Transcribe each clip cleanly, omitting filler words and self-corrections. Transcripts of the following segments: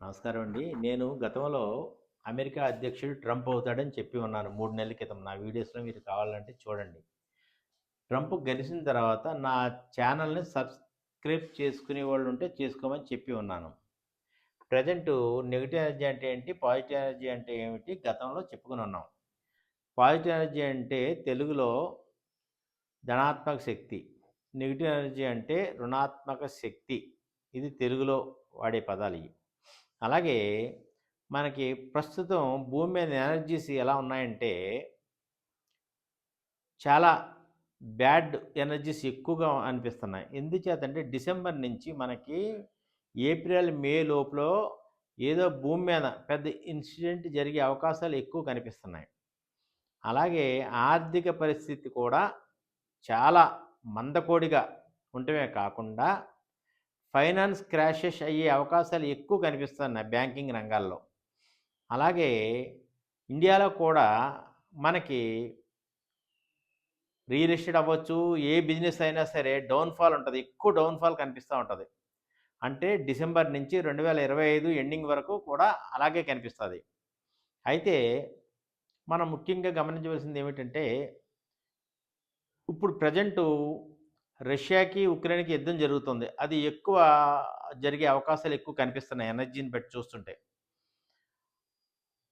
నమస్కారం అండి. నేను గతంలో అమెరికా అధ్యక్షుడు ట్రంప్ అవుతాడని చెప్పి ఉన్నాను 3 నెలల క్రితం. నా వీడియోస్‌లో మీరు కావాలంటే చూడండి. ట్రంప్ గెలిచిన తర్వాత నా ఛానెల్‌ని సబ్స్క్రైబ్ చేసుకునేవాళ్ళుంటే చేసుకోమని చెప్పి ఉన్నాను. ప్రెజెంటు నెగెటివ్ ఎనర్జీ అంటే ఏంటి? పాజిటివ్ ఎనర్జీ అంటే ఏమిటి? గతంలో చెప్పుకొనున్నాం. పాజిటివ్ ఎనర్జీ అంటే తెలుగులో ధనాత్మక శక్తి. నెగెటివ్ ఎనర్జీ అంటే రుణాత్మక శక్తి. ఇది తెలుగులో వాడే పదాలియి. అలాగే మనకి ప్రస్తుతం భూమి మీద ఎనర్జీస్ ఎలా ఉన్నాయంటే, చాలా బ్యాడ్ ఎనర్జీస్ ఎక్కువగా అనిపిస్తున్నాయి. ఎందుచేతంటే డిసెంబర్ నుంచి మనకి ఏప్రిల్, మే లోపల ఏదో భూమి మీద పెద్ద ఇన్సిడెంట్ జరిగే అవకాశాలు ఎక్కువ కనిపిస్తున్నాయి. అలాగే ఆర్థిక పరిస్థితి కూడా చాలా మందకోడిగా ఉండటమే కాకుండా ఫైనాన్స్ క్రాషెస్ అయ్యే అవకాశాలు ఎక్కువ కనిపిస్తున్నాయి బ్యాంకింగ్ రంగాల్లో. అలాగే ఇండియాలో కూడా మనకి రియల్ ఎస్టేట్ అవ్వచ్చు, ఏ బిజినెస్ అయినా సరే డౌన్‌ఫాల్ ఉంటది. ఎక్కువ డౌన్‌ఫాల్ కనిపిస్తా ఉంటది. అంటే డిసెంబర్ నుంచి 2025 ఎండింగ్ వరకు కూడా అలాగే కనిపిస్తది. అయితే మనం ముఖ్యంగా గమనించవలసింది ఏమిటంటే, ఇప్పుడు ప్రెజెంటు రష్యాకి, ఉక్రెయిన్‌కి యుద్ధం జరుగుతుంది. అది ఎక్కువ జరిగే అవకాశాలు ఎక్కువ కనిపిస్తున్నాయి ఎనర్జీని బట్టి చూస్తుంటే.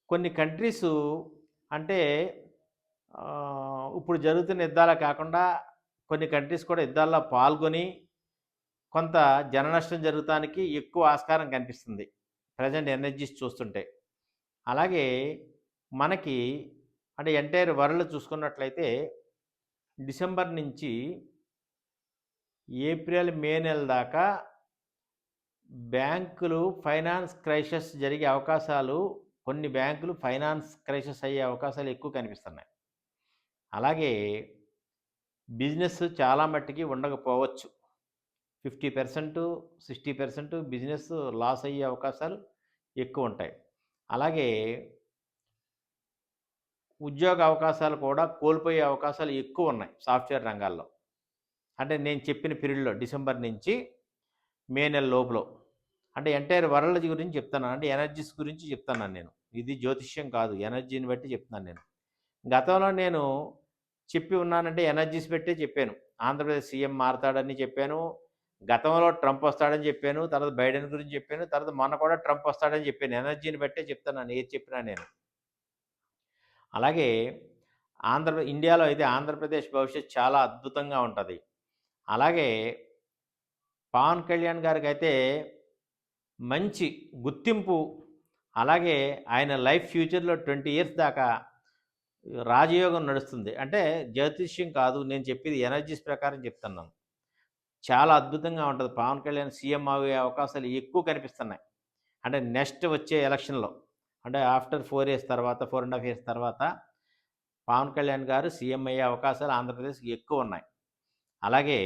కొన్ని కంట్రీసు అంటే ఇప్పుడు జరుగుతున్న యుద్ధాలే కాకుండా కొన్ని కంట్రీస్ కూడా యుద్ధాల్లో పాల్గొని కొంత జననష్టం జరగటానికి ఎక్కువ ఆస్కారం కనిపిస్తుంది. ప్రెజెంట్ ఎనర్జీస్ చూస్తుంటే. అలాగే మనకి అంటే ఎంటైర్ వరల్డ్ చూసుకున్నట్లయితే డిసెంబర్ నుంచి ఏప్రిల్, మే నెల దాకా బ్యాంకులు ఫైనాన్స్ క్రైసిస్ జరిగే అవకాశాలు కొన్ని బ్యాంకులు ఫైనాన్స్ క్రైసిస్ అయ్యే అవకాశాలు ఎక్కువ కనిపిస్తున్నాయి. అలాగే బిజినెస్ చాలా మట్టికి ఉండకపోవచ్చు. 50%, 60% బిజినెస్ లాస్ అయ్యే అవకాశాలు ఎక్కువుంటాయి. అలాగే ఉద్యోగ అవకాశాలు కూడా కోల్పోయే అవకాశాలు ఎక్కువున్నాయి సాఫ్ట్‌వేర్ రంగాల్లో. అంటే నేను చెప్పిన పీరియడ్‌లో డిసెంబర్ నుంచి మే నెల లోపులో. అంటే ఎంటైర్ వరల్డ్ గురించి చెప్తున్నాను. అంటే ఎనర్జీస్ గురించి చెప్తున్నాను నేను. ఇది జ్యోతిష్యం కాదు. ఎనర్జీని బట్టి చెప్తున్నాను నేను. గతంలో నేను చెప్పి ఉన్నానంటే ఎనర్జీస్ పెట్టే చెప్పాను. ఆంధ్రప్రదేశ్ సీఎం మారతాడని చెప్పాను. గతంలో ట్రంప్ వస్తాడని చెప్పాను. తర్వాత బైడెన్ గురించి చెప్పాను. తర్వాత మొన్న కూడా ట్రంప్ వస్తాడని చెప్పాను. ఎనర్జీని బట్టే చెప్తున్నాను ఏది చెప్పినా నేను. అలాగే ఇండియాలో అయితే ఆంధ్రప్రదేశ్ భవిష్యత్తు చాలా అద్భుతంగా ఉంటది. అలాగే పవన్ కళ్యాణ్ గారికైతే మంచి గుర్తింపు, అలాగే ఆయన లైఫ్ ఫ్యూచర్‌లో 20 ఇయర్స్ దాకా రాజయోగం నడుస్తుంది. అంటే జ్యోతిష్యం కాదు. నేను చెప్పేది ఎనర్జీస్ ప్రకారం చెప్తున్నాను. చాలా అద్భుతంగా ఉంటది. పవన్ కళ్యాణ్ సీఎం అయ్యే అవకాశాలు ఎక్కువ కనిపిస్తున్నాయి. అంటే నెక్స్ట్ వచ్చే ఎలక్షన్‌లో. అంటే ఆఫ్టర్ 4 ఇయర్స్ తర్వాత, 4 ½ ఇయర్స్ తర్వాత పవన్ కళ్యాణ్ గారు సీఎం అయ్యే అవకాశాలు ఆంధ్రప్రదేశ్‌కి ఎక్కువున్నాయి. అలాగే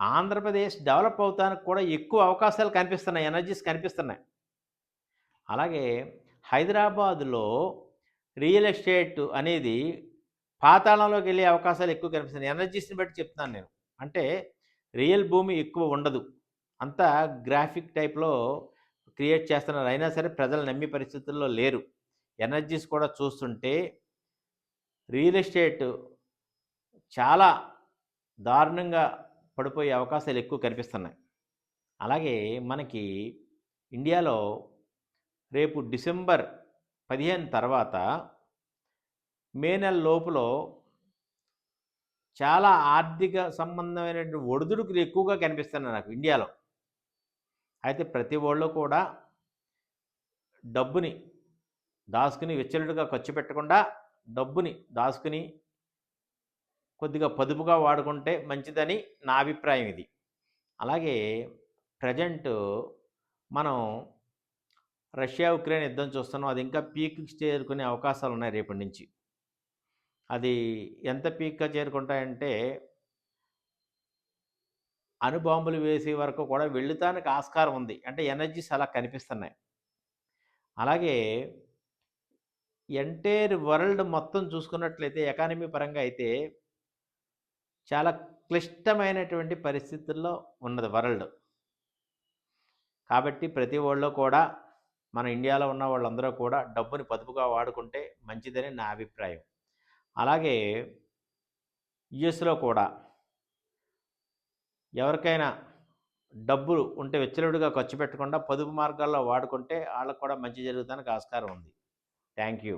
ఆంధ్రప్రదేశ్ డెవలప్ అవుతానికి కూడా ఎక్కువ అవకాశాలు కనిపిస్తున్నాయి. ఎనర్జీస్ కనిపిస్తున్నాయి. అలాగే హైదరాబాద్‌లో రియల్ ఎస్టేట్ అనేది పాతాళంలోకి వెళ్ళే అవకాశాలు ఎక్కువ కనిపిస్తున్నాయి. ఎనర్జీస్‌ని బట్టి చెప్తున్నాను నేను. అంటే రియల్ భూమి ఎక్కువ ఉండదు. అంతా గ్రాఫిక్ టైప్‌లో క్రియేట్ చేస్తున్నారు. అయినా సరే ప్రజలు నమ్మే పరిస్థితుల్లో లేరు. ఎనర్జీస్ కూడా చూస్తుంటే రియల్ ఎస్టేట్ చాలా దారుణంగా పడిపోయే అవకాశాలు ఎక్కువ కనిపిస్తున్నాయి. అలాగే మనకి ఇండియాలో రేపు డిసెంబర్ 15 తర్వాత మే నెల లోపులో చాలా ఆర్థిక సంబంధమైనటువంటి ఒడిదుడుకులు ఎక్కువగా కనిపిస్తున్నాయి నాకు ఇండియాలో. అయితే ప్రతి ఒళ్ళు కూడా డబ్బుని దాచుకుని విచ్చలవిడిగా ఖర్చు పెట్టకుండా డబ్బుని దాచుకుని కొద్దిగా పొదుపుగా వాడుకుంటే మంచిదని నా అభిప్రాయం ఇది. అలాగే ప్రెజెంట్ మనం రష్యా, ఉక్రెయిన్ యుద్ధం చూస్తున్నాం. అది ఇంకా పీక్‌కి చేరుకునే అవకాశాలున్నాయి రేపటి నుంచి. అది ఎంత పీక్‌గా చేరుకుంటాయంటే అణుబాంబులు వేసే వరకు కూడా వెళ్ళటానికి ఆస్కారం ఉంది. అంటే ఎనర్జీస్ అలా కనిపిస్తున్నాయి. అలాగే ఎంటైర్ వరల్డ్ మొత్తం చూసుకున్నట్లయితే ఎకానమీ పరంగా అయితే చాలా క్లిష్టమైనటువంటి పరిస్థితుల్లో ఉన్నది వరల్డ్. కాబట్టి ప్రతి ఒళ్ళో కూడా మన ఇండియాలో ఉన్న వాళ్ళందరూ కూడా డబ్బుని పొదుపుగా వాడుకుంటే మంచిదని నా అభిప్రాయం. అలాగే యూఎస్‌లో కూడా ఎవరికైనా డబ్బులు ఉంటే విచ్చలవిడిగా ఖర్చు పెట్టకుండా పొదుపు మార్గాల్లో వాడుకుంటే ఆళ్ళకి కూడా మంచి జరుగుతానికి ఆస్కారం ఉంది. Thank you.